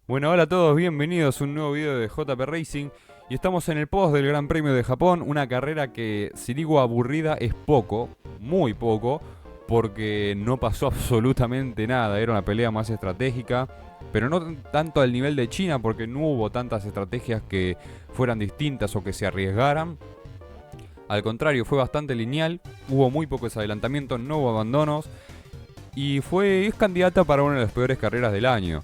Bueno, hola a todos, bienvenidos a un nuevo video de JP Racing. Y estamos en el post del Gran Premio de Japón, una carrera que, si digo aburrida, es poco, muy poco, porque no pasó absolutamente nada. Era una pelea más estratégica, pero no tanto al nivel de China, porque no hubo tantas estrategias que fueran distintas o que se arriesgaran. Al contrario, fue bastante lineal, hubo muy pocos adelantamientos, no hubo abandonos, y es candidata para una de las peores carreras del año.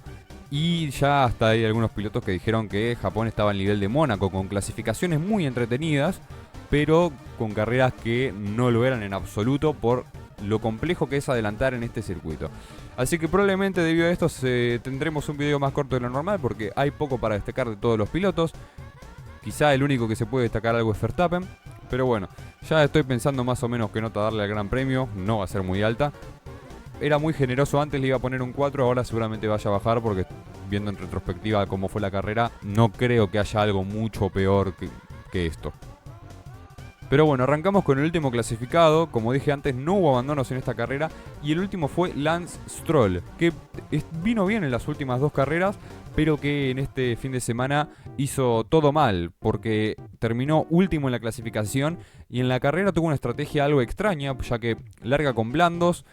Y ya hasta hay algunos pilotos que dijeron que Japón estaba al nivel de Mónaco, con clasificaciones muy entretenidas, pero con carreras que no lo eran en absoluto por lo complejo que es adelantar en este circuito. Así que probablemente debido a esto tendremos un video más corto de lo normal, porque hay poco para destacar de todos los pilotos. Quizá el único que se puede destacar algo es Verstappen, pero bueno, ya estoy pensando más o menos qué nota darle al Gran Premio, no va a ser muy alta. Era muy generoso antes, le iba a poner un 4, ahora seguramente vaya a bajar porque viendo en retrospectiva cómo fue la carrera, no creo que haya algo mucho peor que esto. Pero bueno, arrancamos con el último clasificado. Como dije antes, no hubo abandonos en esta carrera. Y el último fue Lance Stroll, que vino bien en las últimas dos carreras, pero que en este fin de semana hizo todo mal, porque terminó último en la clasificación y en la carrera tuvo una estrategia algo extraña, ya que larga con blandos,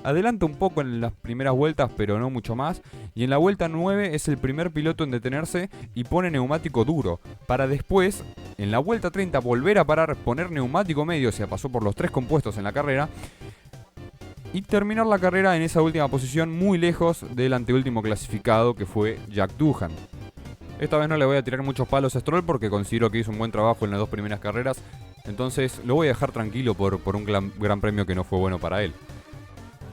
adelanta un poco en las primeras vueltas, pero no mucho más. Y en la vuelta 9 es el primer piloto en detenerse y pone neumático duro. Para después, en la vuelta 30, volver a parar, poner neumático medio. O sea, pasó por los tres compuestos en la carrera. Y terminar la carrera en esa última posición, muy lejos del anteúltimo clasificado, que fue Jack Doohan. Esta vez no le voy a tirar muchos palos a Stroll porque considero que hizo un buen trabajo en las dos primeras carreras. Entonces lo voy a dejar tranquilo por un gran premio que no fue bueno para él.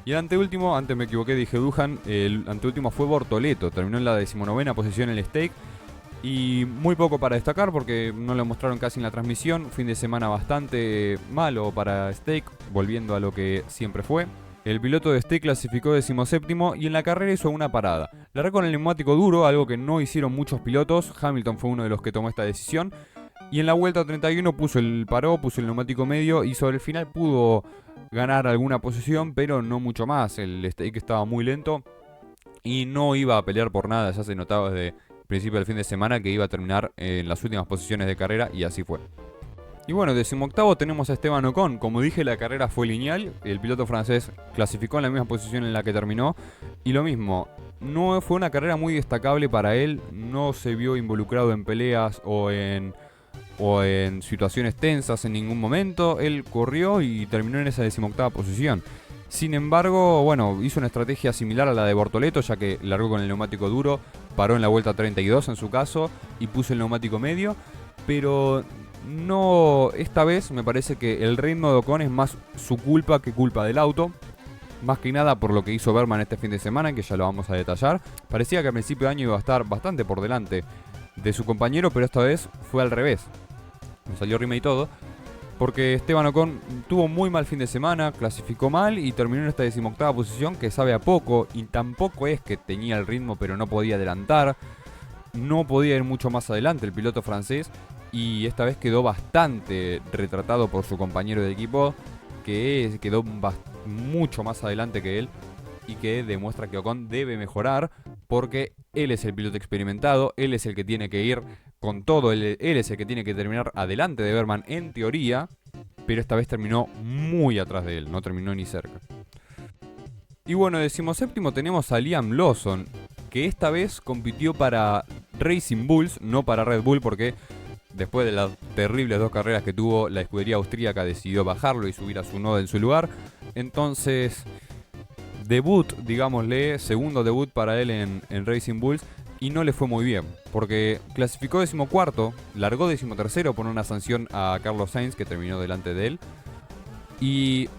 Y el anteúltimo, antes me equivoqué, dije Doohan, el anteúltimo fue Bortoleto, terminó en la 19ª posición en el stake. Y muy poco para destacar porque no lo mostraron casi en la transmisión, fin de semana bastante malo para stake, volviendo a lo que siempre fue. El piloto de stake clasificó 17º y en la carrera hizo una parada. Largó con el neumático duro, algo que no hicieron muchos pilotos, Hamilton fue uno de los que tomó esta decisión. Y en la vuelta 31 puso el neumático medio y sobre el final pudo ganar alguna posición, pero no mucho más. El stake estaba muy lento y no iba a pelear por nada. Ya se notaba desde el principio del fin de semana que iba a terminar en las últimas posiciones de carrera y así fue. Y bueno, 18º tenemos a Esteban Ocon. Como dije, la carrera fue lineal. El piloto francés clasificó en la misma posición en la que terminó. Y lo mismo, no fue una carrera muy destacable para él. No se vio involucrado en peleas o en situaciones tensas en ningún momento. Él corrió y terminó en esa 18ª posición. Sin embargo, bueno, hizo una estrategia similar a la de Bortoleto, ya que largó con el neumático duro, paró en la vuelta 32 en su caso y puso el neumático medio, pero no, esta vez me parece que el ritmo de Ocon es más su culpa que culpa del auto. Más que nada por lo que hizo Berman este fin de semana, que ya lo vamos a detallar. Parecía que a principio de año iba a estar bastante por delante de su compañero, pero esta vez fue al revés. Me salió rima y todo. Porque Esteban Ocon tuvo muy mal fin de semana, clasificó mal y terminó en esta 18ª posición que sabe a poco. Y tampoco es que tenía el ritmo pero no podía adelantar. No podía ir mucho más adelante el piloto francés. Y esta vez quedó bastante retratado por su compañero de equipo, que quedó mucho más adelante que él. Y que demuestra que Ocon debe mejorar porque él es el piloto experimentado, él es el que tiene que ir con todo, él es el que tiene que terminar adelante de Berman en teoría, pero esta vez terminó muy atrás de él, no terminó ni cerca. Y bueno, 17º tenemos a Liam Lawson, que esta vez compitió para Racing Bulls, no para Red Bull, porque después de las terribles dos carreras que tuvo, la escudería austríaca decidió bajarlo y subir a su noda en su lugar. Entonces, debut, digámosle, segundo debut para él en Racing Bulls y no le fue muy bien, porque clasificó 14º, largó 13º por una sanción a Carlos Sainz que terminó delante de él y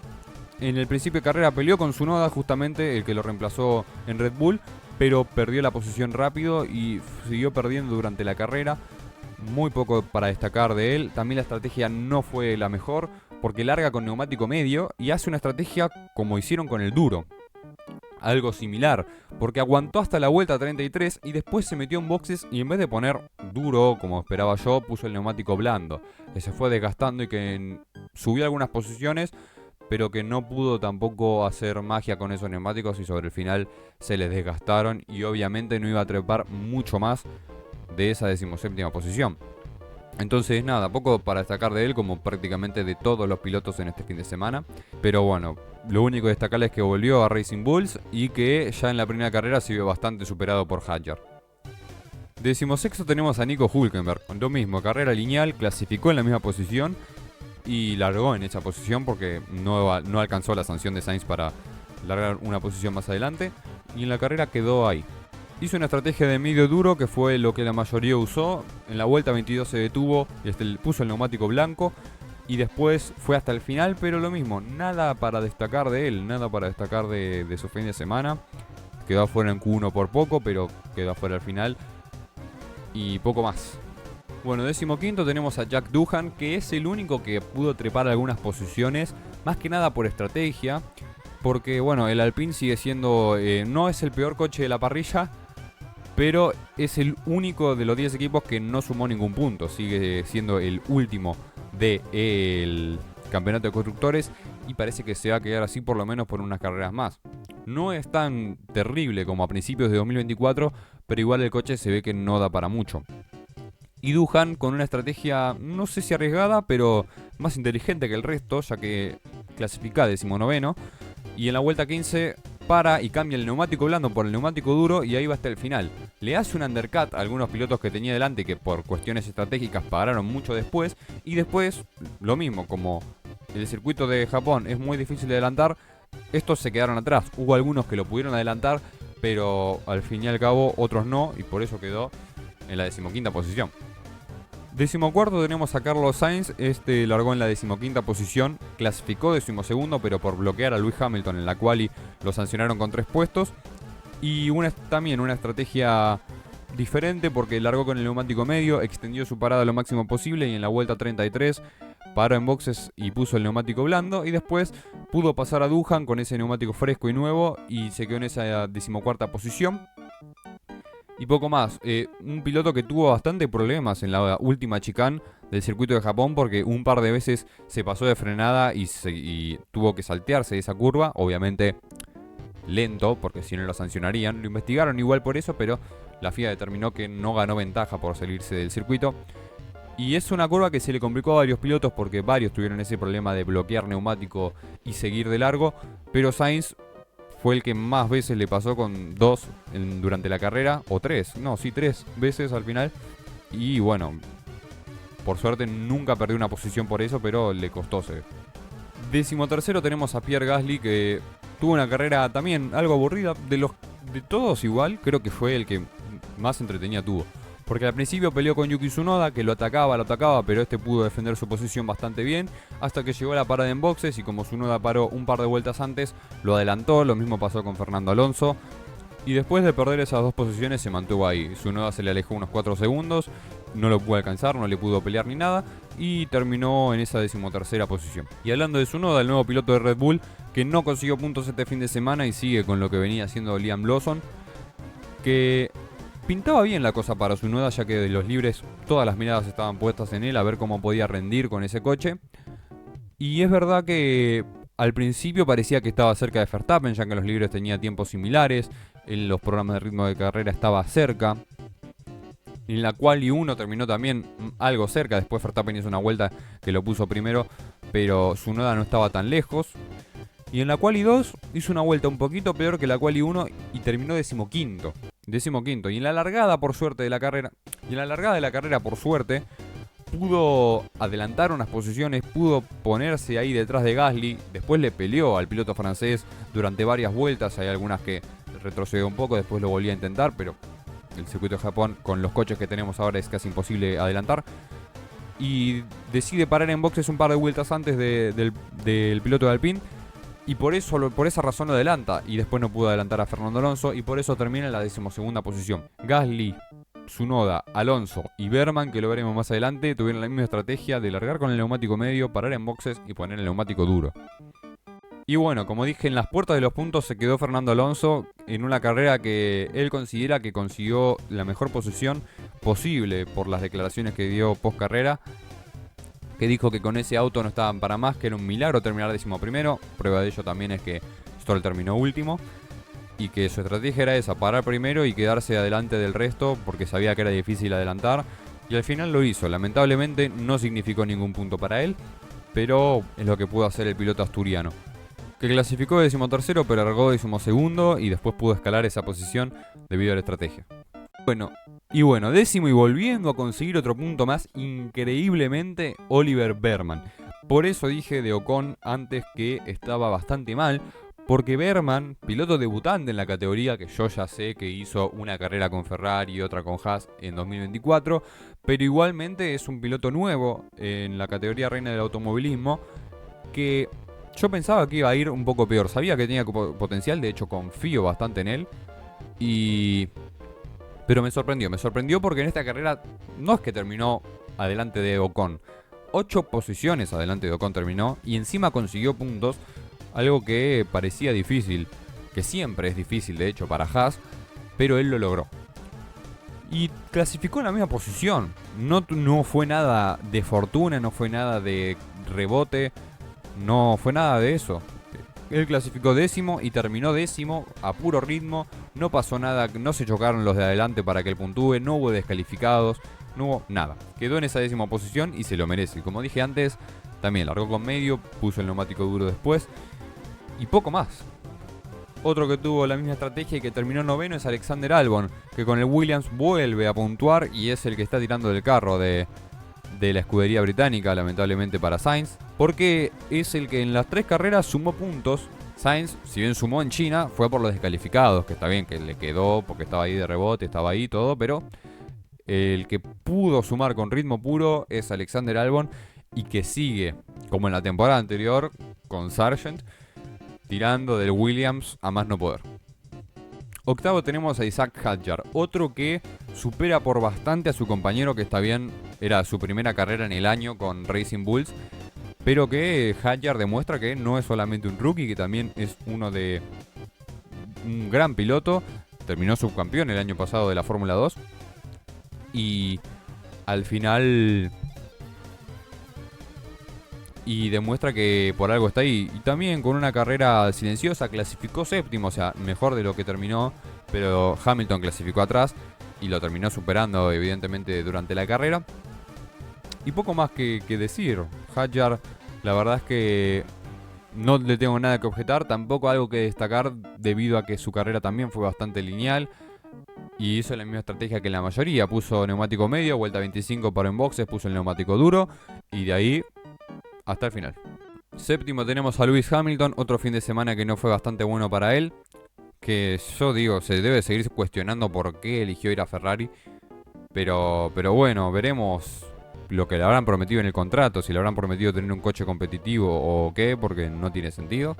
en el principio de carrera peleó con Tsunoda, justamente el que lo reemplazó en Red Bull, pero perdió la posición rápido y siguió perdiendo durante la carrera. Muy poco para destacar de él. También la estrategia no fue la mejor porque larga con neumático medio y hace una estrategia como hicieron con el duro. Algo similar, porque aguantó hasta la vuelta 33 y después se metió en boxes y en vez de poner duro, como esperaba yo, puso el neumático blando, que se fue desgastando y que subió algunas posiciones, pero que no pudo tampoco hacer magia con esos neumáticos y sobre el final se les desgastaron y obviamente no iba a trepar mucho más de esa 17ª posición. Entonces nada, poco para destacar de él como prácticamente de todos los pilotos en este fin de semana. Pero bueno, lo único destacable es que volvió a Racing Bulls y que ya en la primera carrera se vio bastante superado por Hadjar. 16º tenemos a Nico Hülkenberg, lo mismo, carrera lineal, clasificó en la misma posición y largó en esa posición porque no alcanzó la sanción de Sainz para largar una posición más adelante y en la carrera quedó ahí. Hizo una estrategia de medio duro que fue lo que la mayoría usó. En la vuelta 22 se detuvo y puso el neumático blanco y después fue hasta el final, pero lo mismo, nada para destacar de él, nada para destacar de su fin de semana. Quedó afuera en Q1 por poco, pero quedó afuera al final y poco más. Bueno, 15º tenemos a Jack Doohan, que es el único que pudo trepar algunas posiciones, más que nada por estrategia, porque bueno, el Alpine sigue siendo, no es el peor coche de la parrilla, pero es el único de los 10 equipos que no sumó ningún punto. Sigue siendo el último del campeonato de constructores y parece que se va a quedar así por lo menos por unas carreras más. No es tan terrible como a principios de 2024, pero igual el coche se ve que no da para mucho. Y Doohan con una estrategia, no sé si arriesgada, pero más inteligente que el resto, ya que clasifica 19º. Y en la vuelta 15 para y cambia el neumático blando por el neumático duro y ahí va hasta el final. Le hace un undercut a algunos pilotos que tenía delante que por cuestiones estratégicas pararon mucho después. Y después, lo mismo, como el circuito de Japón es muy difícil de adelantar, estos se quedaron atrás. Hubo algunos que lo pudieron adelantar, pero al fin y al cabo otros no, y por eso quedó en la 15ª posición. 14º tenemos a Carlos Sainz, largó en la 15ª posición, clasificó 12º, pero por bloquear a Lewis Hamilton en la quali lo sancionaron con 3 puestos. Y también una estrategia diferente porque largó con el neumático medio, extendió su parada lo máximo posible y en la vuelta 33 paró en boxes y puso el neumático blando y después pudo pasar a Doohan con ese neumático fresco y nuevo y se quedó en esa 14ª posición. Y poco más, un piloto que tuvo bastante problemas en la última chicane del circuito de Japón porque un par de veces se pasó de frenada y tuvo que saltearse de esa curva, obviamente lento porque si no lo sancionarían. Lo investigaron igual por eso, pero la FIA determinó que no ganó ventaja por salirse del circuito. Y es una curva que se le complicó a varios pilotos porque varios tuvieron ese problema de bloquear neumático y seguir de largo, pero Sainz fue el que más veces le pasó con 2 durante la carrera, o 3 veces al final. Y bueno, por suerte nunca perdió una posición por eso, pero le costó. 13º tenemos a Pierre Gasly, que tuvo una carrera también algo aburrida. De todos igual, creo que fue el que más entretenida tuvo. Porque al principio peleó con Yuki Tsunoda, que lo atacaba, pero pudo defender su posición bastante bien, hasta que llegó a la parada en boxes y como Tsunoda paró un par de vueltas antes, lo adelantó. Lo mismo pasó con Fernando Alonso. Y después de perder esas 2 posiciones se mantuvo ahí. Tsunoda se le alejó unos 4 segundos, no lo pudo alcanzar, no le pudo pelear ni nada, y terminó en esa 13ª posición. Y hablando de Tsunoda, el nuevo piloto de Red Bull, que no consiguió puntos este fin de semana y sigue con lo que venía haciendo Liam Lawson, que pintaba bien la cosa para Tsunoda, ya que de los libres todas las miradas estaban puestas en él a ver cómo podía rendir con ese coche. Y es verdad que al principio parecía que estaba cerca de Verstappen, ya que en los libres tenía tiempos similares, en los programas de ritmo de carrera estaba cerca. En la quali 1 terminó también algo cerca, después Verstappen hizo una vuelta que lo puso primero, pero Tsunoda no estaba tan lejos. Y en la quali 2 hizo una vuelta un poquito peor que la quali 1 y terminó 15º. Y en la largada de la carrera, por suerte, pudo adelantar unas posiciones, pudo ponerse ahí detrás de Gasly. Después le peleó al piloto francés durante varias vueltas. Hay algunas que retrocedió un poco, después lo volvió a intentar, pero el circuito de Japón con los coches que tenemos ahora es casi imposible adelantar. Y decide parar en boxes un par de vueltas antes del piloto de Alpine. Y por esa razón lo adelanta. Y después no pudo adelantar a Fernando Alonso. Y por eso termina en la 12ª posición. Gasly, Tsunoda, Alonso y Berman, que lo veremos más adelante, tuvieron la misma estrategia de largar con el neumático medio, parar en boxes y poner el neumático duro. Y bueno, como dije, en las puertas de los puntos se quedó Fernando Alonso en una carrera que él considera que consiguió la mejor posición posible por las declaraciones que dio post carrera. que dijo que con ese auto no estaban para más, que era un milagro terminar 11º. Prueba de ello también es que Stroll terminó último y que su estrategia era esa, parar primero y quedarse adelante del resto porque sabía que era difícil adelantar, y al final lo hizo. Lamentablemente no significó ningún punto para él, pero es lo que pudo hacer el piloto asturiano, que clasificó 13º pero largó 12º y después pudo escalar esa posición debido a la estrategia. Bueno, 10º y volviendo a conseguir otro punto más, increíblemente, Oliver Bearman. Por eso dije de Ocon antes que estaba bastante mal, porque Bearman, piloto debutante en la categoría, que yo ya sé que hizo una carrera con Ferrari y otra con Haas en 2024, pero igualmente es un piloto nuevo en la categoría reina del automovilismo, que yo pensaba que iba a ir un poco peor. Sabía que tenía potencial, de hecho confío bastante en él, pero me sorprendió porque en esta carrera no es que terminó adelante de Ocon, 8 posiciones adelante de Ocon terminó y encima consiguió puntos, algo que parecía difícil, que siempre es difícil de hecho para Haas, pero él lo logró. Y clasificó en la misma posición, no fue nada de fortuna, no fue nada de rebote, no fue nada de eso. Él clasificó 10º y terminó 10º a puro ritmo, no pasó nada, no se chocaron los de adelante para que él puntúe, no hubo descalificados, no hubo nada. Quedó en esa 10ª posición y se lo merece. Como dije antes, también largó con medio, puso el neumático duro después y poco más. Otro que tuvo la misma estrategia y que terminó 9º es Alexander Albon, que con el Williams vuelve a puntuar y es el que está tirando del carro de la escudería británica, lamentablemente para Sainz, porque es el que en las 3 carreras sumó puntos. Sainz, si bien sumó en China, fue por los descalificados, que está bien, que le quedó porque estaba ahí de rebote, estaba ahí todo, pero el que pudo sumar con ritmo puro es Alexander Albon y que sigue, como en la temporada anterior, con Sargent, tirando del Williams a más no poder. 8º tenemos a Isaac Hadjar, otro que supera por bastante a su compañero, que está bien, era su primera carrera en el año con Racing Bulls, pero que Hadjar demuestra que no es solamente un rookie, que también es un gran piloto. Terminó subcampeón el año pasado de la Fórmula 2 y al final demuestra que por algo está ahí. Y también con una carrera silenciosa clasificó 7º, o sea, mejor de lo que terminó, pero Hamilton clasificó atrás y lo terminó superando evidentemente durante la carrera. Y poco más que decir. Hadjar, la verdad es que no le tengo nada que objetar, tampoco algo que destacar debido a que su carrera también fue bastante lineal y hizo la misma estrategia que la mayoría. Puso neumático medio, vuelta 25 para en boxes, puso el neumático duro y de ahí hasta el final. 7º tenemos a Lewis Hamilton, otro fin de semana que no fue bastante bueno para él, que yo digo, se debe seguir cuestionando por qué eligió ir a Ferrari, pero bueno, veremos lo que le habrán prometido en el contrato, si le habrán prometido tener un coche competitivo o qué, porque no tiene sentido.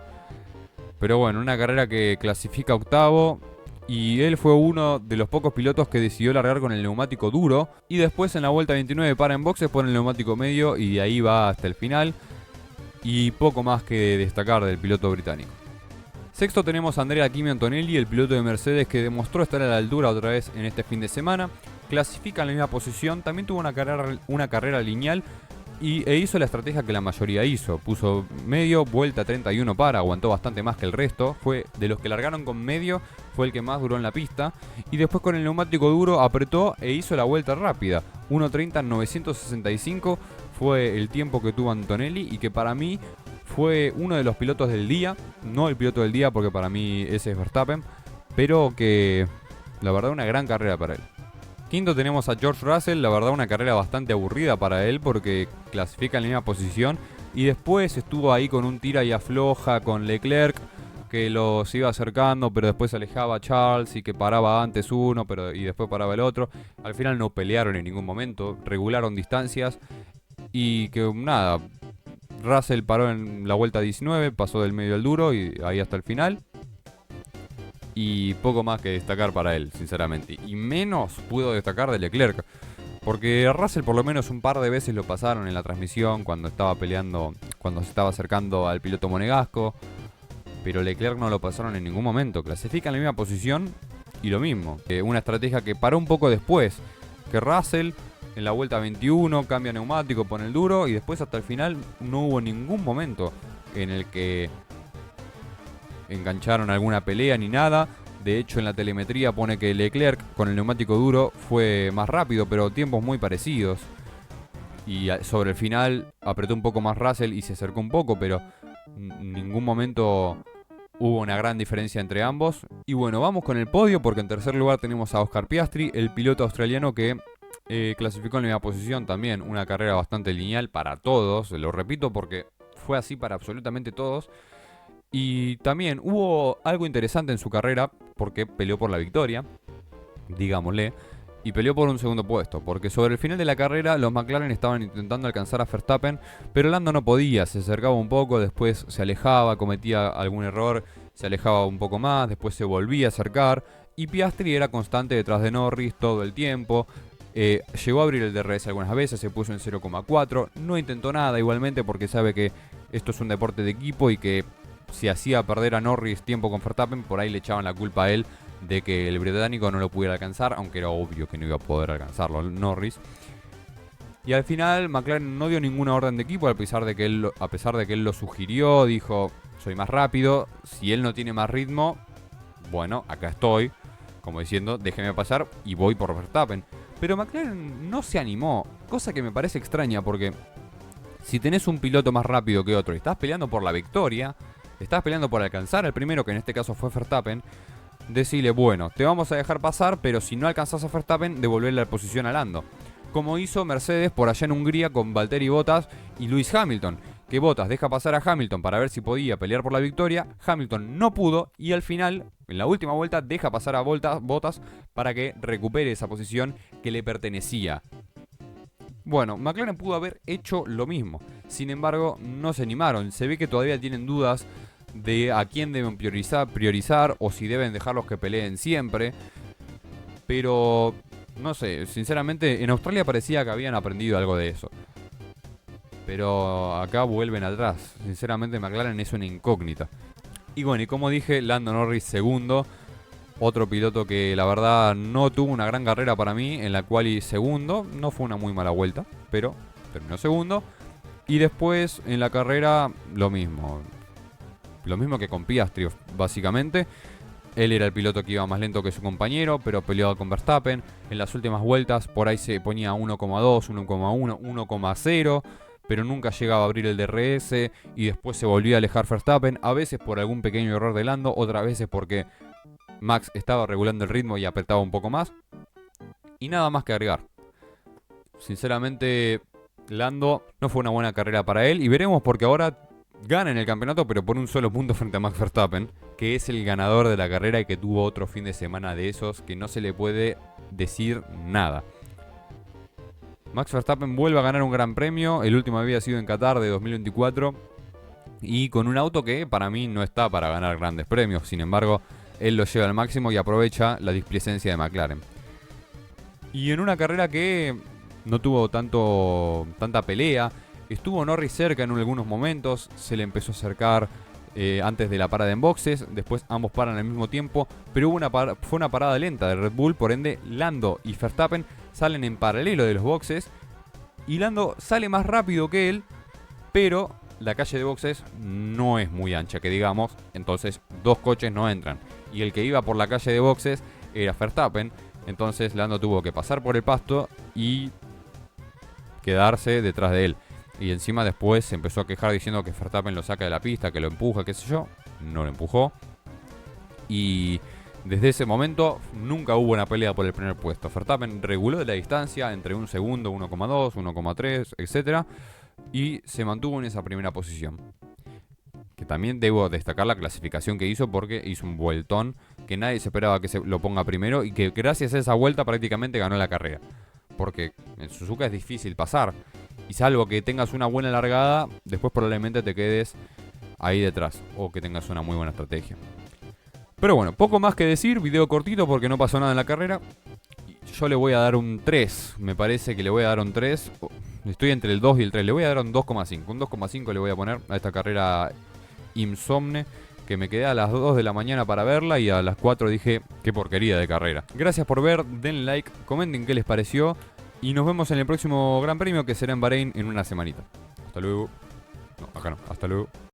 Pero bueno, una carrera que clasifica 8º y él fue uno de los pocos pilotos que decidió largar con el neumático duro y después en la vuelta 29 para en boxes, pone el neumático medio y de ahí va hasta el final. Y poco más que destacar del piloto británico. 6º tenemos a Andrea Kimi Antonelli, el piloto de Mercedes, que demostró estar a la altura otra vez en este fin de semana. Clasifica en la misma posición, también tuvo una carrera lineal e hizo la estrategia que la mayoría hizo. Puso medio, vuelta 31 para, aguantó bastante más que el resto. Fue de los que largaron con medio, fue el que más duró en la pista. Y después con el neumático duro apretó e hizo la vuelta rápida. 1:30.965 fue el tiempo que tuvo Antonelli y que para mí fue uno de los pilotos del día. No el piloto del día porque para mí ese es Verstappen, pero que la verdad una gran carrera para él. 5º tenemos a George Russell, la verdad una carrera bastante aburrida para él porque clasifica en la misma posición y después estuvo ahí con un tira y afloja con Leclerc, que los iba acercando pero después se alejaba a Charles y que paraba antes uno y después paraba el otro. Al final no pelearon en ningún momento, regularon distancias y que nada, Russell paró en la vuelta 19, pasó del medio al duro y ahí hasta el final. Y poco más que destacar para él, sinceramente. Y menos pudo destacar de Leclerc, porque Russell por lo menos un par de veces lo pasaron en la transmisión cuando estaba peleando, cuando se estaba acercando al piloto monegasco. Pero Leclerc no lo pasaron en ningún momento. Clasifica en la misma posición y lo mismo. Una estrategia que paró un poco después que Russell, en la vuelta 21 cambia neumático, pone el duro y después hasta el final no hubo ningún momento en el que engancharon alguna pelea ni nada. De hecho, en la telemetría pone que Leclerc con el neumático duro fue más rápido, pero tiempos muy parecidos. Y sobre el final apretó un poco más Russell y se acercó un poco, pero en ningún momento hubo una gran diferencia entre ambos. Y bueno, vamos con el podio porque en tercer lugar tenemos a Oscar Piastri, el piloto australiano que clasificó en la misma posición también. Una carrera bastante lineal para todos, lo repito porque fue así para absolutamente todos. Y también hubo algo interesante en su carrera porque peleó por la victoria, digámosle, y peleó por un segundo puesto, porque sobre el final de la carrera los McLaren estaban intentando alcanzar a Verstappen, pero Lando no podía, se acercaba un poco, después se alejaba, cometía algún error, se alejaba un poco más, después se volvía a acercar, y Piastri era constante detrás de Norris todo el tiempo. Llegó a abrir el DRS algunas veces, se puso en 0,4, no intentó nada igualmente porque sabe que esto es un deporte de equipo y que si hacía perder a Norris tiempo con Verstappen, por ahí le echaban la culpa a él de que el británico no lo pudiera alcanzar, aunque era obvio que no iba a poder alcanzarlo Norris. Y al final McLaren no dio ninguna orden de equipo, a pesar de que él lo sugirió, dijo, soy más rápido, si él no tiene más ritmo, bueno, acá estoy, como diciendo, déjeme pasar y voy por Verstappen. Pero McLaren no se animó, cosa que me parece extraña porque si tenés un piloto más rápido que otro y estás peleando por la victoria, estás peleando por alcanzar al primero, que en este caso fue Verstappen, decirle, bueno, te vamos a dejar pasar, pero si no alcanzás a Verstappen, devolverle la posición a Lando. Como hizo Mercedes por allá en Hungría con Valtteri Bottas y Lewis Hamilton, que Bottas deja pasar a Hamilton para ver si podía pelear por la victoria, Hamilton no pudo y al final, en la última vuelta, deja pasar a Bottas para que recupere esa posición que le pertenecía. Bueno, McLaren pudo haber hecho lo mismo, sin embargo, no se animaron, se ve que todavía tienen dudas de a quién deben priorizar o si deben dejarlos que peleen siempre. Pero no sé, sinceramente en Australia parecía que habían aprendido algo de eso. Pero acá vuelven atrás. Sinceramente McLaren es una incógnita. Y bueno, y como dije, Lando Norris segundo. Otro piloto que la verdad no tuvo una gran carrera para mí, en la cual y segundo. No fue una muy mala vuelta, pero terminó segundo. Y después en la carrera lo mismo. Lo mismo que con Piastri, básicamente. Él era el piloto que iba más lento que su compañero, pero peleaba con Verstappen. En las últimas vueltas por ahí se ponía 1,2, 1,1, 1,0, pero nunca llegaba a abrir el DRS y después se volvía a alejar Verstappen, a veces por algún pequeño error de Lando, otras veces porque Max estaba regulando el ritmo y apretaba un poco más. Y nada más que agregar. Sinceramente, Lando no fue una buena carrera para él y veremos porque ahora gana en el campeonato, pero por un solo punto frente a Max Verstappen, que es el ganador de la carrera y que tuvo otro fin de semana de esos que no se le puede decir nada. Max Verstappen vuelve a ganar un gran premio, el último había sido en Qatar de 2024, y con un auto que para mí no está para ganar grandes premios, sin embargo, él lo lleva al máximo y aprovecha la displicencia de McLaren. Y en una carrera que no tuvo tanta pelea, estuvo Norris cerca en algunos momentos, se le empezó a acercar antes de la parada en boxes, después ambos paran al mismo tiempo, pero fue una parada lenta de Red Bull, por ende Lando y Verstappen salen en paralelo de los boxes y Lando sale más rápido que él, pero la calle de boxes no es muy ancha, que digamos, entonces dos coches no entran y el que iba por la calle de boxes era Verstappen, entonces Lando tuvo que pasar por el pasto y quedarse detrás de él. Y encima después se empezó a quejar diciendo que Verstappen lo saca de la pista, que lo empuja, qué sé yo. No lo empujó. Y desde ese momento nunca hubo una pelea por el primer puesto. Verstappen reguló la distancia entre un segundo, 1,2, 1,3, etc. Y se mantuvo en esa primera posición. Que también debo destacar la clasificación que hizo porque hizo un vueltón que nadie se esperaba que se lo ponga primero y que gracias a esa vuelta prácticamente ganó la carrera. Porque en Suzuka es difícil pasar. Y salvo que tengas una buena largada, después probablemente te quedes ahí detrás. O que tengas una muy buena estrategia. Pero bueno, poco más que decir. Video cortito porque no pasó nada en la carrera. Yo le voy a dar un 3. Me parece que le voy a dar un 3. Estoy entre el 2 y el 3. Le voy a dar un 2,5. Un 2,5 le voy a poner a esta carrera insomne. Que me quedé a las 2 de la mañana para verla. Y a las 4 dije, qué porquería de carrera. Gracias por ver. Den like. Comenten qué les pareció. Y nos vemos en el próximo Gran Premio que será en Bahrein en una semanita. Hasta luego. No, acá no. Hasta luego.